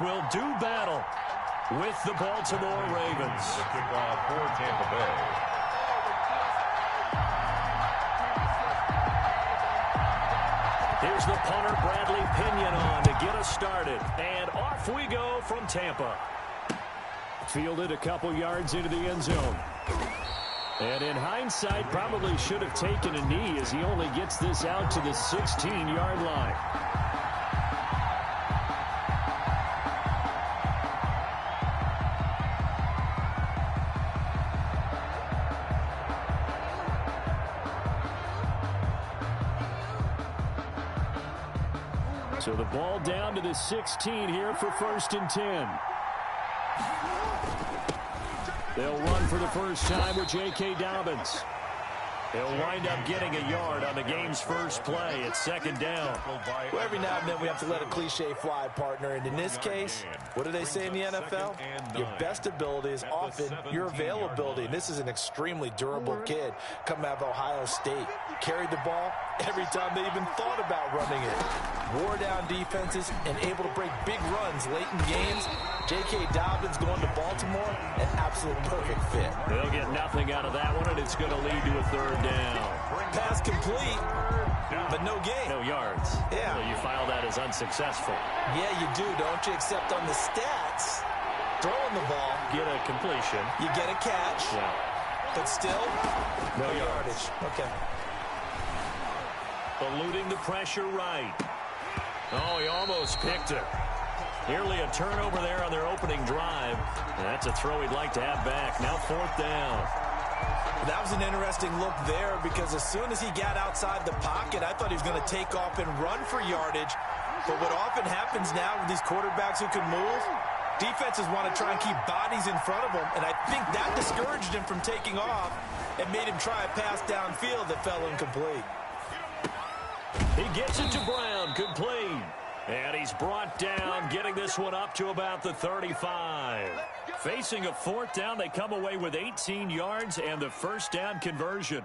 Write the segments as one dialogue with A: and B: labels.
A: will do battle with the Baltimore Ravens.
B: The kickoff for Tampa Bay.
A: Here's the punter, Bradley Pinion, on to get us started. And off we go from Tampa. Fielded a couple yards into the end zone. And in hindsight, probably should have taken a knee as he only gets this out to the 16-yard line. So the ball down to the 16 here for 1st and 10. They'll run for the first time with J.K. Dobbins. He'll wind up getting a yard on the game's first play. It's 2nd down.
C: Well, every now and then we have to let a cliche fly, partner. And in this case, what do they say in the NFL? Your best ability is often your availability. And this is an extremely durable kid coming out of Ohio State. Carried the ball every time they even thought about running it. Wore down defenses and able to break big runs late in games. J.K. Dobbins going to Baltimore, an absolute perfect fit.
A: They'll get nothing out of that one, and it's going to lead to a 3rd down.
C: Pass complete, but no gain.
A: No yards.
C: Yeah.
A: So you file that as unsuccessful.
C: Yeah, you do, don't you? Except on the stats, throwing the ball.
A: Get a completion.
C: You get a catch.
A: Yeah.
C: But still,
A: no yardage.
C: Okay.
A: Eluding the pressure right. Oh, he almost picked it. Nearly a turnover there on their opening drive. And that's a throw he'd like to have back. Now 4th down.
C: That was an interesting look there because as soon as he got outside the pocket, I thought he was going to take off and run for yardage. But what often happens now with these quarterbacks who can move, defenses want to try and keep bodies in front of them. And I think that discouraged him from taking off and made him try a pass downfield that fell incomplete.
A: He gets it to Brown, complete. And he's brought down, getting this one up to about the 35. Facing a 4th down, they come away with 18 yards and the 1st down conversion.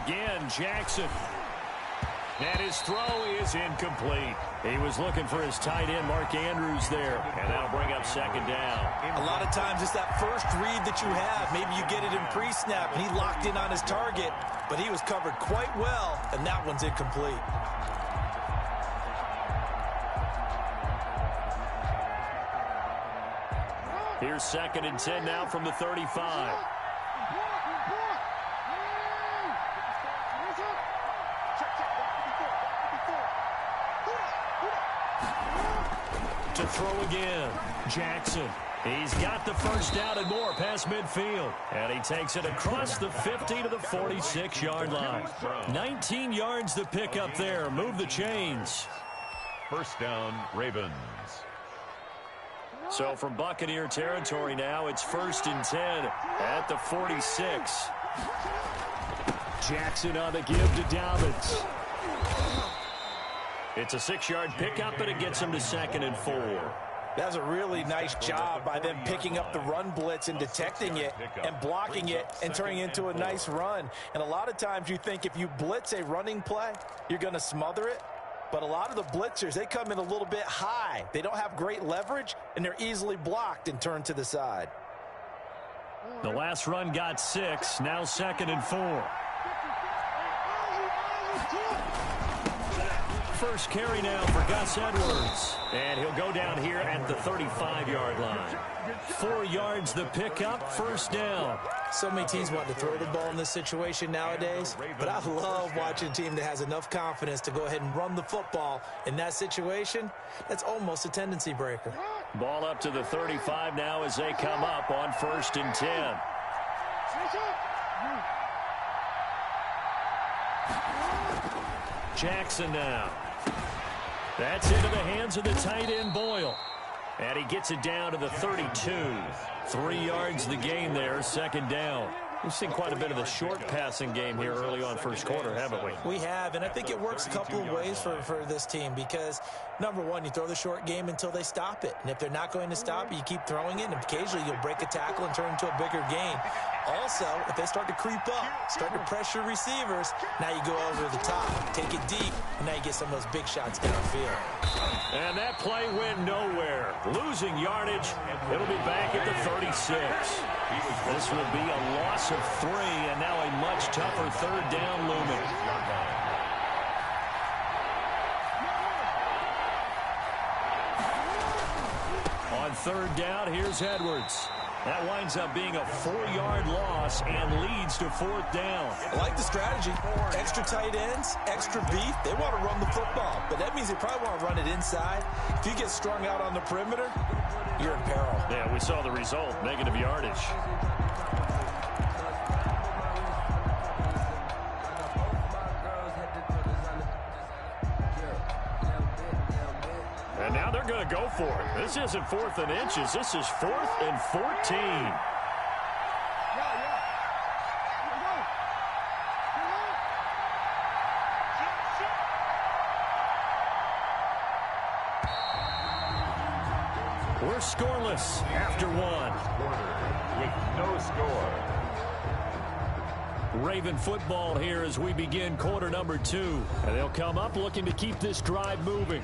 A: Again, Jackson. And his throw is incomplete. He was looking for his tight end, Mark Andrews, there. And that'll bring up 2nd down.
C: A lot of times it's that first read that you have. Maybe you get it in pre-snap, and he locked in on his target. But he was covered quite well, and that one's incomplete.
A: Here's 2nd and 10 now from the 35. To throw again, Jackson. He's got the 1st down and more past midfield. And he takes it across the 50 to the 46-yard line. 19 yards to pick up there. Move the chains.
B: 1st down, Ravens.
A: So from Buccaneer territory now, it's 1st and 10 at the 46. Jackson on the give to Dobbins. It's a 6-yard pickup, but it gets him to 2nd and 4.
C: That's a really nice job by them picking up the run blitz and detecting it and blocking it and turning it into a nice run. And a lot of times you think if you blitz a running play, you're going to smother it. But a lot of the blitzers, they come in a little bit high. They don't have great leverage, and they're easily blocked and turned to the side.
A: The last run got 6, now 2nd and 4. First carry now for Gus Edwards. And he'll go down here at the 35-yard line. 4 yards the pickup, 1st down.
C: So many teams want to throw the ball in this situation nowadays, but I love watching a team that has enough confidence to go ahead and run the football. In that situation, that's almost a tendency breaker.
A: Ball up to the 35 now as they come up on 1st and 10. Jackson now. That's into the hands of the tight end, Boyle. And he gets it down to the 32. 3 yards the gain there, 2nd down. We've seen quite a bit of the short passing game here early on first quarter, haven't we?
C: We have, and I think it works a couple of ways for this team because, number one, you throw the short game until they stop it. And if they're not going to stop it, you keep throwing it, and occasionally you'll break a tackle and turn it into a bigger gain. Also, if they start to creep up, start to pressure receivers, now you go over the top, take it deep, and now you get some of those big shots downfield.
A: And that play went nowhere. Losing yardage. It'll be back at the 36. This will be a loss of 3, and now a much tougher third down looming. On third down, here's Edwards. That winds up being a 4-yard loss and leads to 4th down.
C: I like the strategy. Extra tight ends, extra beef. They want to run the football, but that means they probably want to run it inside. If you get strung out on the perimeter, you're in peril.
A: Yeah, we saw the result, negative yardage. And now they're going to go for it. This isn't 4th and inches. This is 4th and 14. We're scoreless after 1.
B: With no score.
A: Raven football here as we begin quarter number 2. And they'll come up looking to keep this drive moving.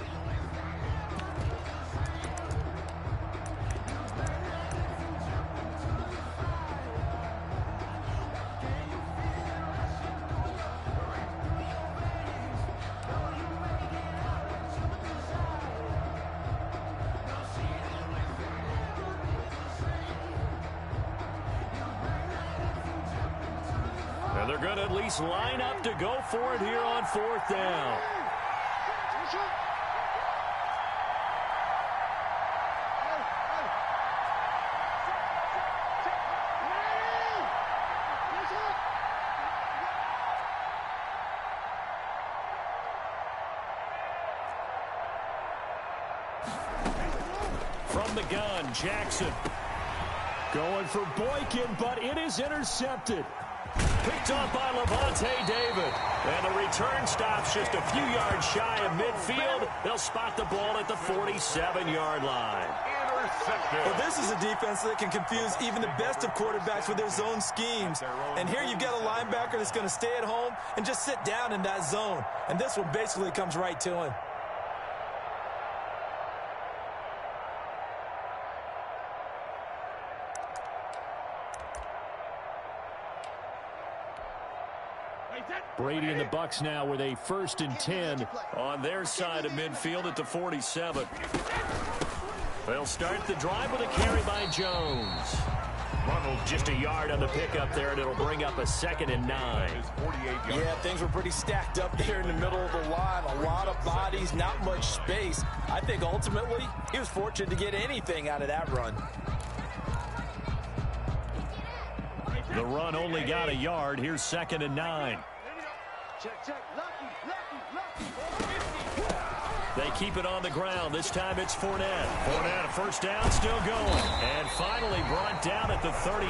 A: And they're going to at least line up to go for it here on 4th down. From the gun, Jackson. Going for Boykin, but it is intercepted. Picked up by Levante David. And the return stops just a few yards shy of midfield. They'll spot the ball at the 47-yard line.
C: Well, this is a defense that can confuse even the best of quarterbacks with their zone schemes. And here you've got a linebacker that's going to stay at home and just sit down in that zone. And this one basically comes right to him.
A: Brady and the Bucs now with a 1st and 10 on their side of midfield at the 47. They'll start the drive with a carry by Jones. Ronald just a yard on the pickup there, and it'll bring up a 2nd and 9.
C: Yeah, things were pretty stacked up there in the middle of the line. A lot of bodies, not much space. I think ultimately he was fortunate to get anything out of that run.
A: The run only got a yard. Here's 2nd and 9. They keep it on the ground. This time it's Fournette. Fournette, a 1st down, still going. And finally brought down at the 38.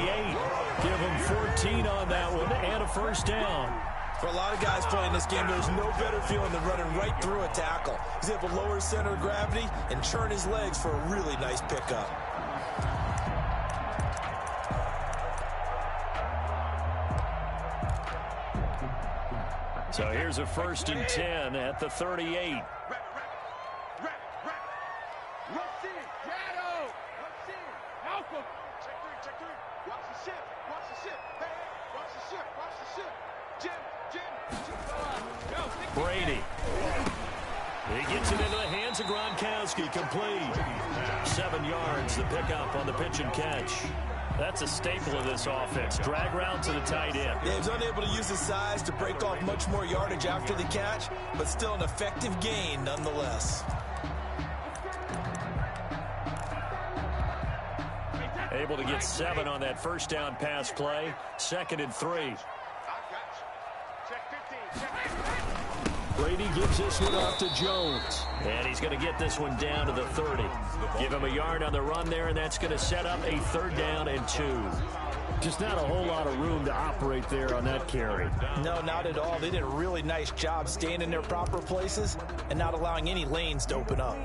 A: Give him 14 on that one and a 1st down.
C: For a lot of guys playing this game, there's no better feeling than running right through a tackle. He's able to lower his center of gravity and churn his legs for a really nice pickup.
A: So here's a 1st and 10 at the 38. Brady. He gets it into the hands of Gronkowski. Complete. 7 yards, the pickup on the pitch and catch. That's a staple of this offense. Drag route to the tight end.
C: Yeah, he's unable to use his size to break off much more yardage after the catch, but still an effective gain nonetheless.
A: Able to get 7 on that 1st down pass play. 2nd and 3. Brady gives this one off to Jones. And he's going to get this one down to the 30. Give him a yard on the run there, and that's going to set up a 3rd down and 2. Just not a whole lot of room to operate there on that carry.
C: No, not at all. They did a really nice job staying in their proper places and not allowing any lanes to open up.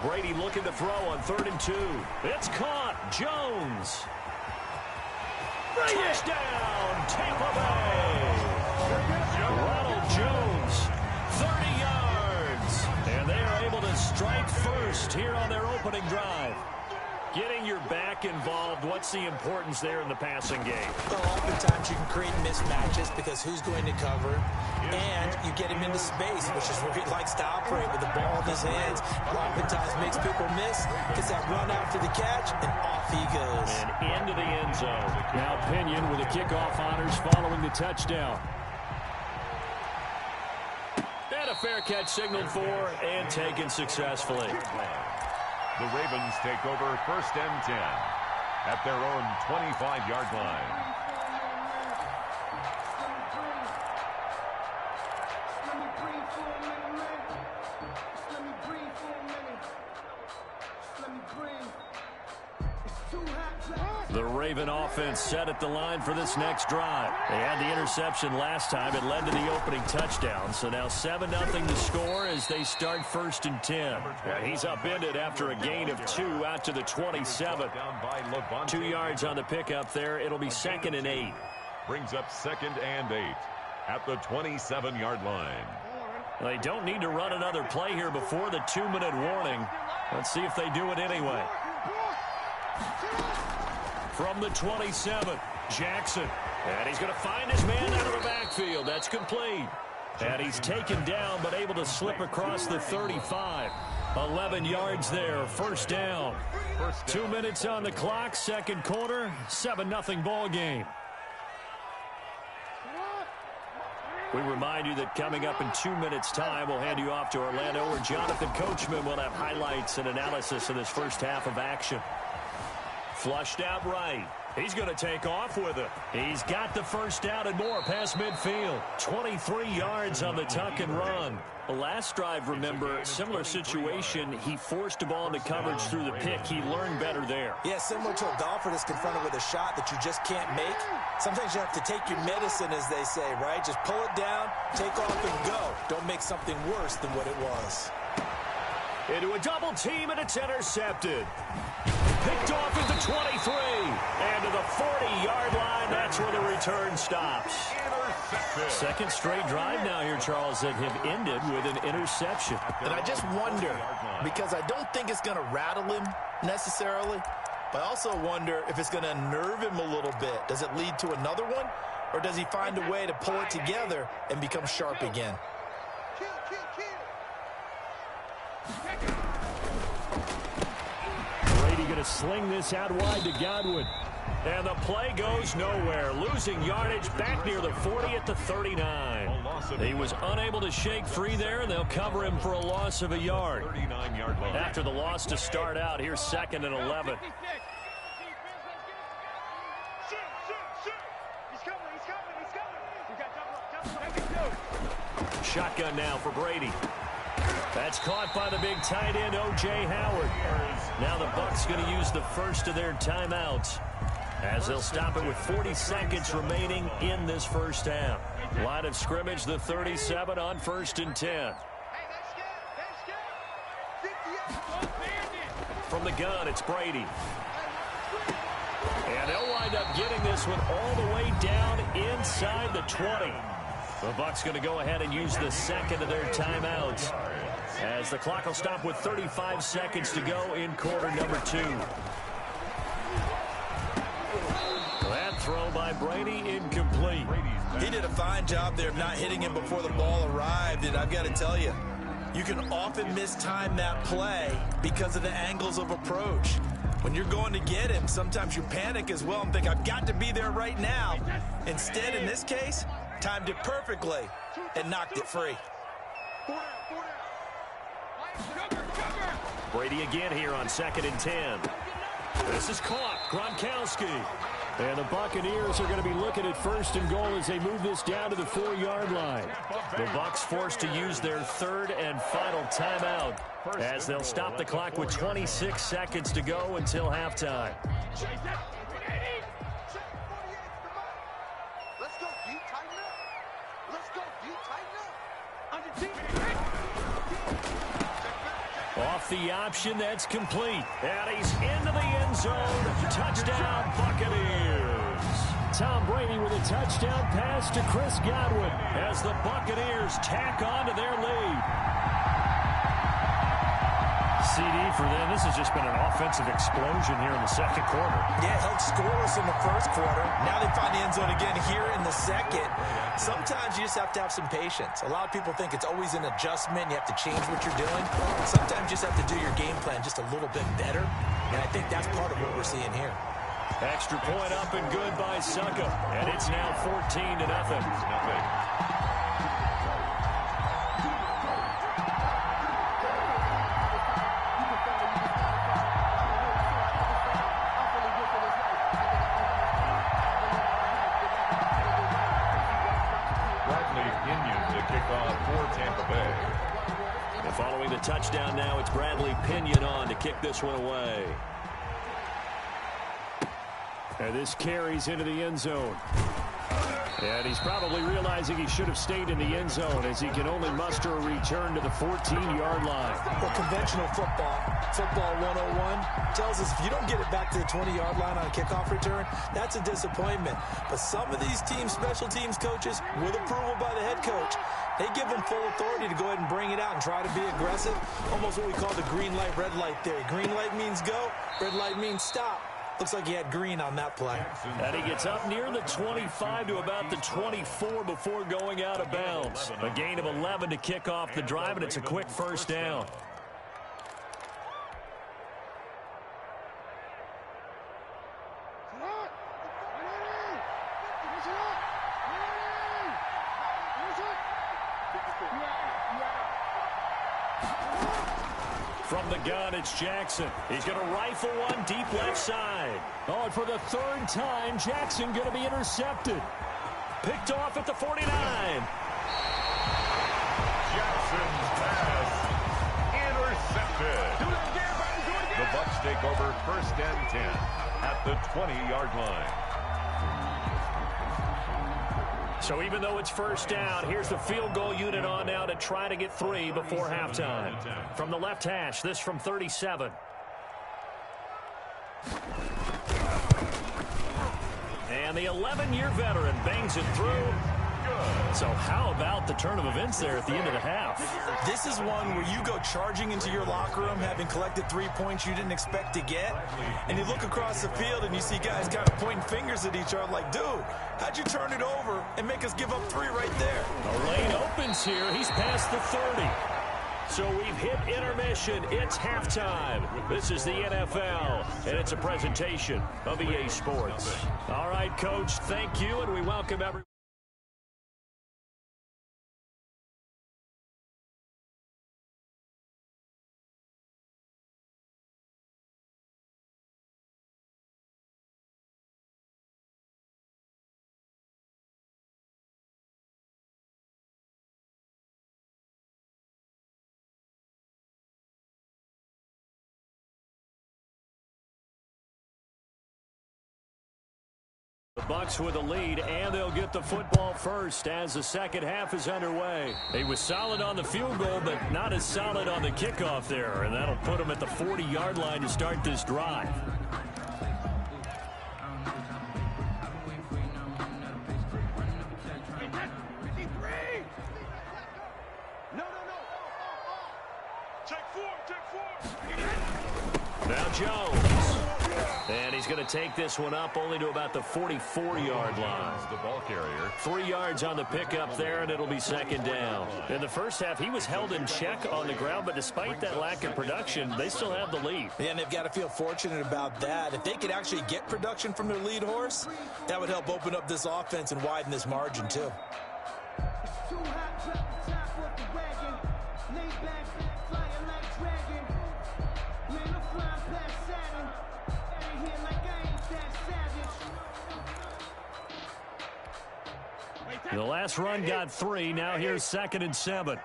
A: Brady looking to throw on 3rd and 2. It's caught. Jones. Touchdown, Tampa Bay. Ronald Jones, 30 yards. And they are able to strike first here on their opening drive. Getting your back involved, what's the importance there in the passing game?
C: Well, oftentimes you can create mismatches because who's going to cover, and you get him into space, which is where he likes to operate with the ball in his hands. Oftentimes makes people miss, gets that run after the catch, and off he goes.
A: And into the end zone. Now Pinion with the kickoff honors following the touchdown. And a fair catch signaled for and taken successfully.
B: The Ravens take over 1st and 10 at their own 25-yard line.
A: The Raven offense set at the line for this next drive. They had the interception last time. It led to the opening touchdown. So now 7-0 to score as they start 1st and 10. Yeah, he's upended after a gain of 2 out to the 27. 2 yards on the pickup there. It'll be 2nd and 8.
B: Brings up 2nd and 8 at the 27-yard line.
A: They don't need to run another play here before the 2-minute warning. Let's see if they do it anyway. From the 27, Jackson. And he's going to find his man out of the backfield. That's complete. And he's taken down, but able to slip across the 35. 11 yards there, 1st down. 2 minutes on the clock, 2nd quarter, 7-0 ball game. We remind you that coming up in 2 minutes' time, we'll hand you off to Orlando, where Jonathan Coachman will have highlights and analysis of this first half of action. Flushed out right. He's going to take off with it. He's got the 1st down and more past midfield. 23 yards on the tuck and run. The last drive, remember, similar situation. He forced the ball into coverage through the pick. He learned better there.
C: Yeah, similar to a golfer that's confronted with a shot that you just can't make. Sometimes you have to take your medicine, as they say, right? Just pull it down, take off, and go. Don't make something worse than what it was.
A: Into a double team, and it's intercepted. Picked off at the 23. And to the 40-yard line, that's where the return stops. 2nd straight drive now here, Charles, that have ended with an interception.
D: And I just wonder, because I don't think it's going to rattle him necessarily, but I also wonder if it's going to unnerve him a little bit. Does it lead to another one, or does he find a way to pull it together and become sharp again?
A: Brady going to sling this out wide to Godwin. And the play goes nowhere. Losing yardage back near the 40 at the 39. He was unable to shake free there, and they'll cover him for a loss of a yard. After the loss to start out, here's 2nd and 11. Shotgun now for Brady. That's caught by the big tight end, O.J. Howard. Now the Bucs going to use the first of their timeouts, as they'll stop it with 40 seconds remaining in this first half. Line of scrimmage, the 37 on 1st and 10. From the gun, it's Brady. And they'll wind up getting this one all the way down inside the 20. The Bucs going to go ahead and use the second of their timeouts, as the clock will stop with 35 seconds to go in quarter number 2. That throw by Brady incomplete.
C: He did a fine job there of not hitting him before the ball arrived, and I've got to tell you, you can often mistime that play because of the angles of approach. When you're going to get him, sometimes you panic as well and think, I've got to be there right now. Instead, in this case, timed it perfectly and knocked it free.
A: Brady again here on 2nd and 10. This is caught. Gronkowski. And the Buccaneers are going to be looking at 1st and goal as they move this down to the 4-yard line. The Bucs forced to use their 3rd and final timeout as they'll stop the clock with 26 seconds to go until halftime. Off the option, that's complete. And he's into the end zone. Touchdown, Buccaneers. Tom Brady with a touchdown pass to Chris Godwin as the Buccaneers tack on to their lead. CD for them. This has just been an offensive explosion here in the second quarter.
C: Yeah, held scoreless in the first quarter. Now they find the end zone again here in the second. Sometimes you just have to have some patience. A lot of people think it's always an adjustment. You have to change what you're doing. Sometimes you just have to do your game plan just a little bit better. And I think that's part of what we're seeing here.
A: Extra point up and good by Succa. And it's now 14-0. Following the touchdown now, it's Bradley Pinion on to kick this one away. And this carries into the end zone. And he's probably realizing he should have stayed in the end zone as he can only muster a return to the 14-yard line.
C: Well, conventional football 101, tells us if you don't get it back to the 20-yard line on a kickoff return, that's a disappointment. But some of these teams, special teams coaches, with approval by the head coach, they give them full authority to go ahead and bring it out and try to be aggressive. Almost what we call the green light, red light theory. Green light means go, red light means stop. Looks like he had green on that play.
A: And he gets up near the 25 to about the 24 before going out of bounds. A gain of 11 to kick off the drive, and it's a quick first down. From the gun, it's Jackson. He's going to rifle one deep left side. Oh, and for the 3rd time, Jackson going to be intercepted. Picked off at the 49.
B: Jackson's pass intercepted. The Bucs take over 1st and 10 at the 20-yard line.
A: So even though it's first down, here's the field goal unit on now to try to get 3 before halftime. From the left hash, this from 37. And the 11-year veteran bangs it through. So how about the turn of events there at the end of the half?
C: This is one where you go charging into your locker room having collected 3 points you didn't expect to get, and you look across the field and you see guys kind of pointing fingers at each other like, dude, how'd you turn it over and make us give up 3 right there?
A: The lane opens here. He's past the 30. So we've hit intermission. It's halftime. This is the NFL, and it's a presentation of EA Sports. All right, Coach, thank you, and we welcome everyone. The Bucs with a lead, and they'll get the football first as the second half is underway. He was solid on the field goal, but not as solid on the kickoff there, and that'll put him at the 40-yard line to start this drive. Now Jones. And he's going to take this one up only to about the 44-yard line.
B: The ball carrier.
A: 3 yards on the pickup there, and it'll be second down. In the first half, he was held in check on the ground, but despite that lack of production, they still have the lead.
C: Yeah, and they've got to feel fortunate about that. If they could actually get production from their lead horse, that would help open up this offense and widen this margin, too.
A: The last run got 3. Now here's 2nd and 7.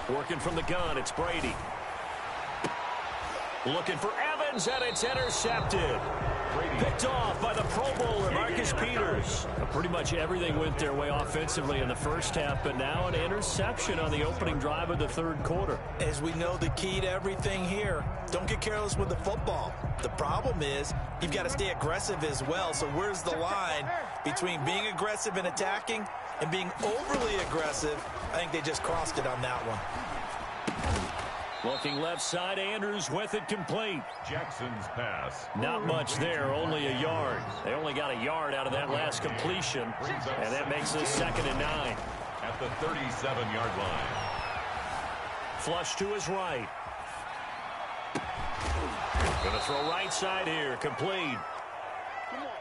A: Working from the gun, it's Brady. Looking for Evans, and it's intercepted. Picked off by the Pro Bowler, Marcus Peters. Pretty much everything went their way offensively in the first half, but now an interception on the opening drive of the third quarter.
C: As we know, the key to everything here, don't get careless with the football. The problem is you've got to stay aggressive as well. So where's the line between being aggressive and attacking and being overly aggressive? I think they just crossed it on that one.
A: Looking left side, Andrews with it complete.
B: Jackson's pass.
A: Not much there, only a yard. They only got a yard out of that last completion, and that makes it 2nd and 9.
B: At the 37-yard line.
A: Flush to his right. Going to throw right side here, complete.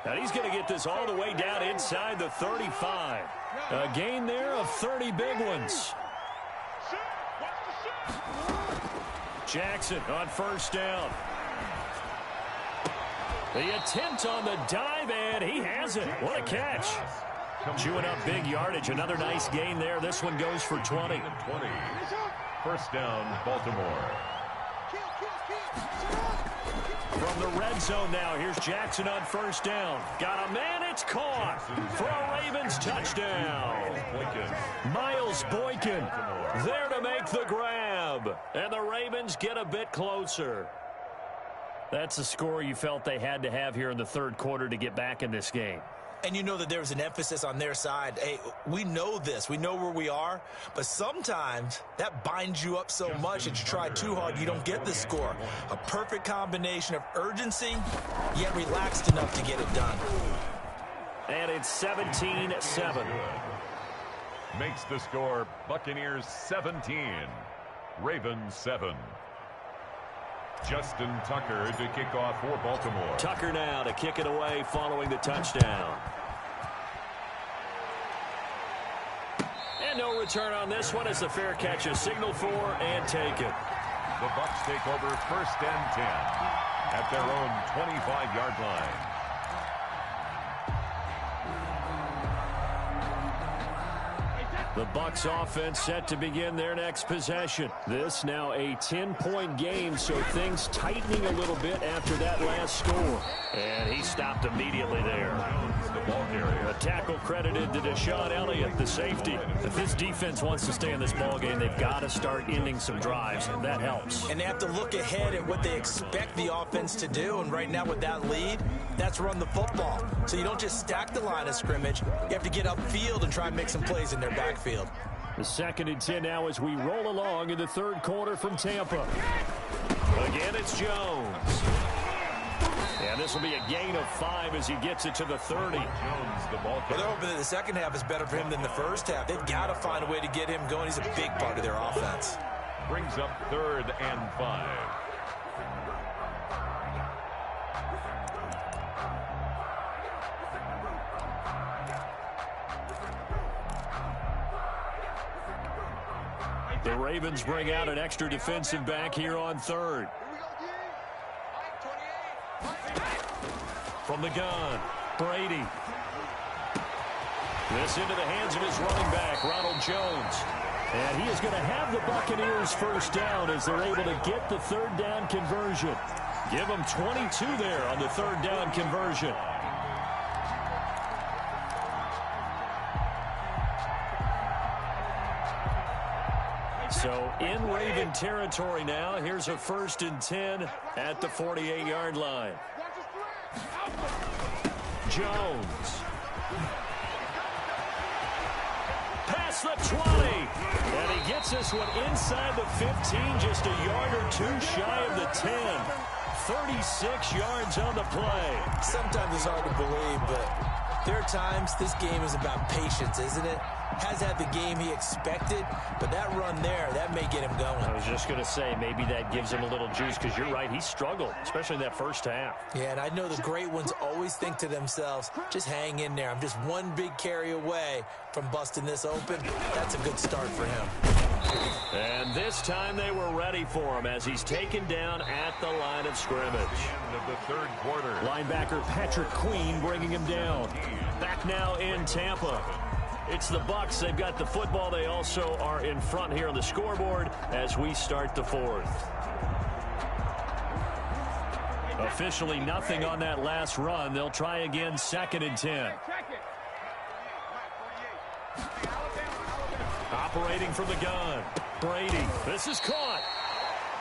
A: Now he's going to get this all the way down inside the 35. A gain there of 30 big ones. Jackson on first down. The attempt on the dive, and he has it. What a catch. Chewing up big yardage. Another nice gain there. This one goes for 20.
B: 20. First down, Baltimore.
A: From the red zone now, here's Jackson on first down. Got a man, it's caught for a Ravens touchdown. Miles Boykin there to make the grab. And the Ravens get a bit closer. That's the score you felt they had to have here in the third quarter to get back in this game.
C: And you know that there's an emphasis on their side. Hey, we know this. We know where we are. But sometimes that binds you up so much that you try too hard, you don't get the score. A perfect combination of urgency, yet relaxed enough to get it done.
A: And it's 17-7.
B: Makes the score Buccaneers 17, Ravens 7. Justin Tucker to kick off for Baltimore.
A: Tucker now to kick it away following the touchdown. And no return on this one as the fair catch is signaled for and taken.
B: The Bucs take over 1st and 10 at their own 25-yard line.
A: The Bucs offense set to begin their next possession. This now a 10-point game, so things tightening a little bit after that last score. And he stopped immediately there. A tackle credited to Deshaun Elliott, the safety. If this defense wants to stay in this ballgame, they've got to start ending some drives. That helps.
C: And they have to look ahead at what they expect the offense to do. And right now with that lead, that's run the football. So you don't just stack the line of scrimmage. You have to get upfield and try and make some plays in their backfield.
A: The 2nd and 10 now as we roll along in the third quarter from Tampa. Again, it's Jones. And this will be a gain of 5 as he gets it to the 30.
B: Jones, the ball
C: Well, they're hoping that the second half is better for him than the first half. They've got to find a way to get him going. He's a big part of their offense.
B: brings up 3rd and 5.
A: The Ravens bring out an extra defensive back here on 3rd. From the gun, Brady. This into the hands of his running back, Ronald Jones. And he is going to have the Buccaneers first down as they're able to get the 3rd down conversion. Give them 22 there on the 3rd down conversion. So in Raven territory now. Here's a 1st and 10 at the 48-yard line. Jones. Past the 20. And he gets this one inside the 15, just a yard or two shy of the 10. 36 yards on the play.
C: Sometimes it's hard to believe, but there are times this game is about patience, isn't it? Has had the game he expected, but that run there, that may get him going.
A: I was just going to say, maybe that gives him a little juice, because you're right, he struggled, especially in that first half.
C: Yeah, and I know the great ones always think to themselves, just hang in there. I'm just one big carry away from busting this open. That's a good start for him.
A: And this time they were ready for him as he's taken down at the line of scrimmage.
B: End of the third quarter.
A: Linebacker Patrick Queen bringing him down. Back now in Tampa. It's the Bucs. They've got the football. They also are in front here on the scoreboard as we start the fourth. Officially nothing on that last run. They'll try again, 2nd and 10. Operating from the gun. Brady. This is caught.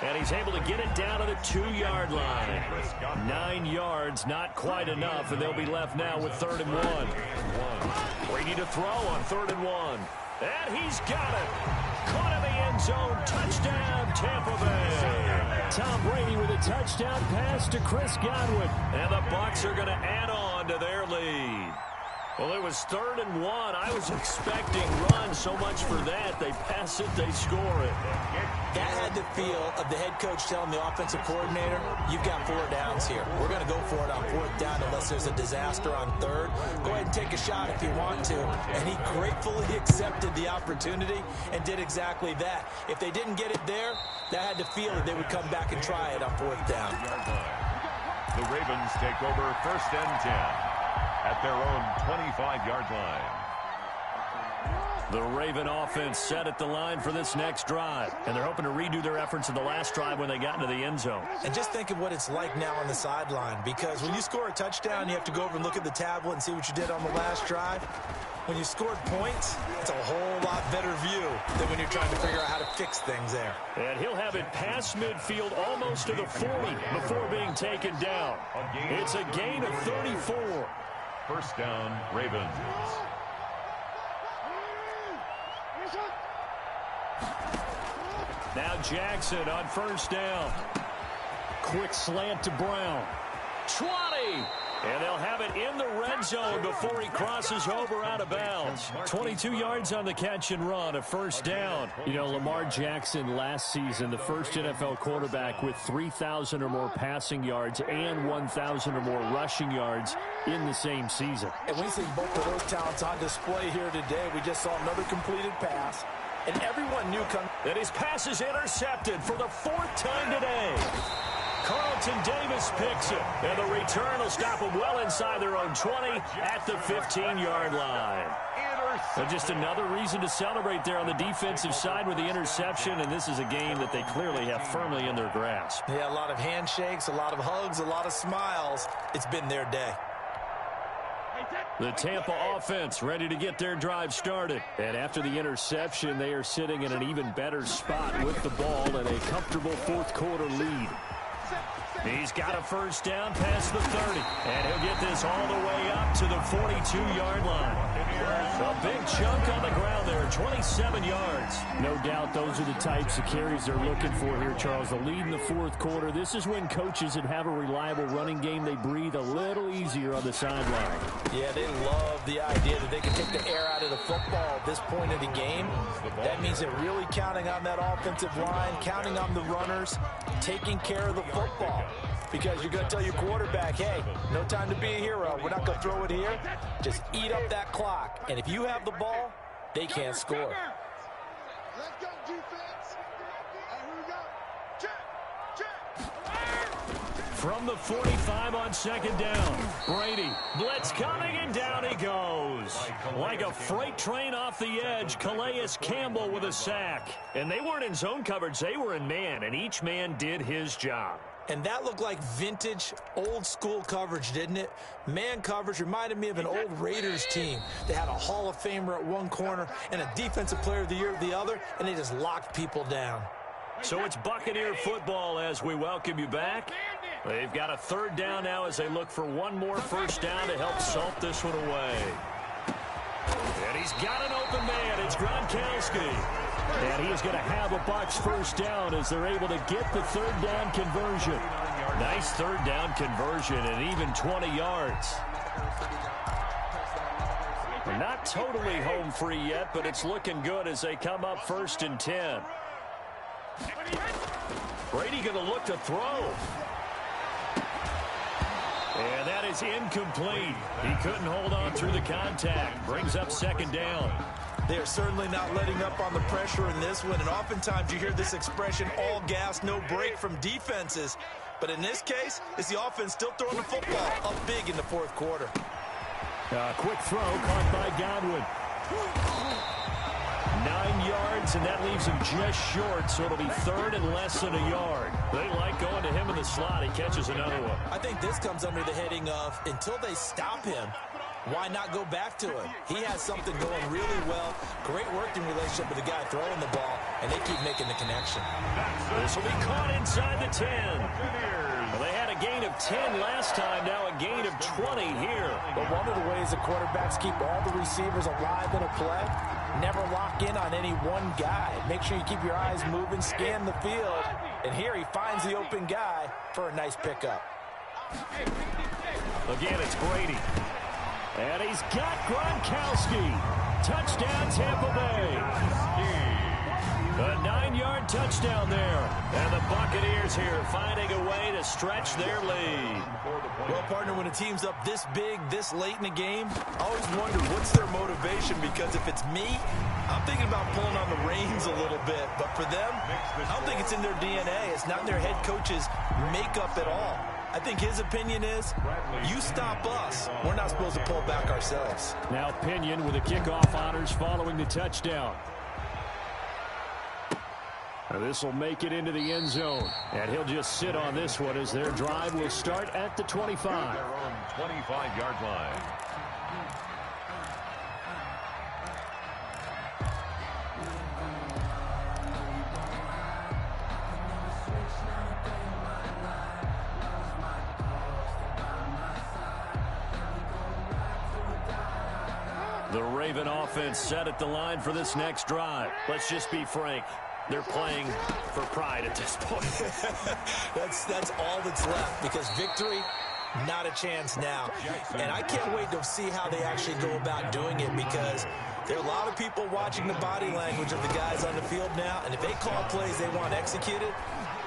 A: And he's able to get it down to the 2-yard line. 9 yards, not quite enough, and they'll be left now with 3rd and 1. Brady to throw on 3rd and 1. And he's got it. Caught in the end zone. Touchdown, Tampa Bay. Tom Brady with a touchdown pass to Chris Godwin. And the Bucs are going to add on to their lead. Well, it was 3rd and 1. I was expecting run, so much for that. They pass it, they score it.
C: That had the feel of the head coach telling the offensive coordinator, you've got 4 downs here. We're going to go for it on 4th down unless there's a disaster on 3rd. Go ahead and take a shot if you want to. And he gratefully accepted the opportunity and did exactly that. If they didn't get it there, that had the feel that they would come back and try it on 4th down.
B: The Ravens take over 1st and 10. At their own 25-yard line.
A: The Raven offense set at the line for this next drive. And they're hoping to redo their efforts in the last drive when they got into the end zone.
C: And just think of what it's like now on the sideline. Because when you score a touchdown, you have to go over and look at the tablet and see what you did on the last drive. When you scored points, it's a whole lot better view than when you're trying to figure out how to fix things there.
A: And he'll have it past midfield almost to the 40 before being taken down. It's a gain of 34.
B: 1st down, Ravens.
A: Now Jackson on 1st down. Quick slant to Brown. 20! And they'll have it in the red zone before he crosses over out of bounds. 22 yards on the catch and run, a 1st down. You know, Lamar Jackson last season, the first NFL quarterback with 3,000 or more passing yards and 1,000 or more rushing yards in the same season.
C: And we see both of those talents on display here today. We just saw another completed pass. And everyone knew
A: that his pass is intercepted for the 4th time today. Carlton Davis picks it, and the return will stop them well inside their own 20 at the 15-yard line. And just another reason to celebrate there on the defensive side with the interception, and this is a game that they clearly have firmly in their grasp.
C: Yeah, a lot of handshakes, a lot of hugs, a lot of smiles. It's been their day.
A: The Tampa offense ready to get their drive started. And after the interception, they are sitting in an even better spot with the ball and a comfortable 4th quarter lead. He's got a 1st down past the 30. And he'll get this all the way up to the 42-yard line. A big chunk on the ground there, 27 yards. No doubt those are the types of carries they're looking for here, Charles. The lead in the 4th quarter. This is when coaches that have a reliable running game, they breathe a little easier on the sideline.
C: Yeah, they love the idea that they can take the air out of the football at this point of the game. That means they're really counting on that offensive line, counting on the runners, taking care of the football. Because you're going to tell your quarterback, hey, no time to be a hero. We're not going to throw it here. Just eat up that clock. And if you have the ball, they can't score.
E: Let's go, defense. And here we go. Check.
A: From the 45 on 2nd down. Brady, blitz coming, and down he goes. Like a freight train off the edge, Calais Campbell with a sack. And they weren't in zone coverage, they were in man, and each man did his job.
C: And that looked like vintage, old-school coverage, didn't it? Man coverage reminded me of an old Raiders team. They had a Hall of Famer at one corner and a Defensive Player of the Year at the other, and they just locked people down.
A: So it's Buccaneer football as we welcome you back. They've got a 3rd down now as they look for one more 1st down to help salt this one away. And he's got an open man. It's Gronkowski. And he is going to have a Bucs 1st down as they're able to get the 3rd down conversion. Nice 3rd down conversion and even 20 yards. They're not totally home free yet, but it's looking good as they come up 1st and 10. Brady going to look to throw. And that is incomplete. He couldn't hold on through the contact. Brings up second down.
C: They are certainly not letting up on the pressure in this one, and oftentimes you hear this expression, all gas, no break from defenses. But in this case, it's the offense still throwing the football up big in the fourth quarter.
A: Quick throw caught by Godwin. 9 yards, and that leaves him just short, so it'll be third and less than a yard. They like going to him in the slot. He catches another one.
C: I think this comes under the heading of, until they stop him, why not go back to him? He has something going really well. Great working relationship with the guy throwing the ball, and they keep making the connection.
A: This will be caught inside the 10. Well, they had a gain of 10 last time, now a gain of 20 here.
C: But one of the ways the quarterbacks keep all the receivers alive in a play, never lock in on any one guy. Make sure you keep your eyes moving, scan the field, and here he finds the open guy for a nice pickup.
A: Again, it's Brady. And he's got Gronkowski. Touchdown, Tampa Bay. A 9-yard touchdown there. And the Buccaneers here finding a way to stretch their lead.
C: Well, partner, when a team's up this big, this late in the game, I always wonder what's their motivation, because if it's me, I'm thinking about pulling on the reins a little bit. But for them, I don't think it's in their DNA. It's not in their head coach's makeup at all. I think his opinion is, you stop us, we're not supposed to pull back ourselves.
A: Now Pinion with the kickoff honors following the touchdown. This will make it into the end zone. And he'll just sit on this one as their drive will start at the 25.
B: Their own 25-yard line.
A: The Raven offense set at the line for this next drive. Let's just be frank. They're playing for pride at this point.
C: That's all that's left, because victory, not a chance now. And I can't wait to see how they actually go about doing it, because there are a lot of people watching the body language of the guys on the field now, and if they call plays they want executed,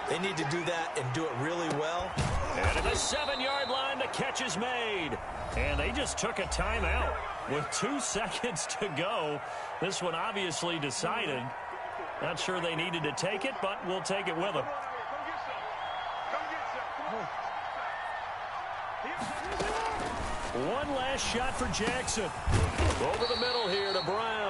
C: they need to do that and do it really well.
A: And at the 7-yard line, the catch is made. And they just took a timeout with 2 seconds to go. This one obviously decided. Not sure they needed to take it, but we'll take it with them. One last shot for Jackson. Over the middle here to Brown.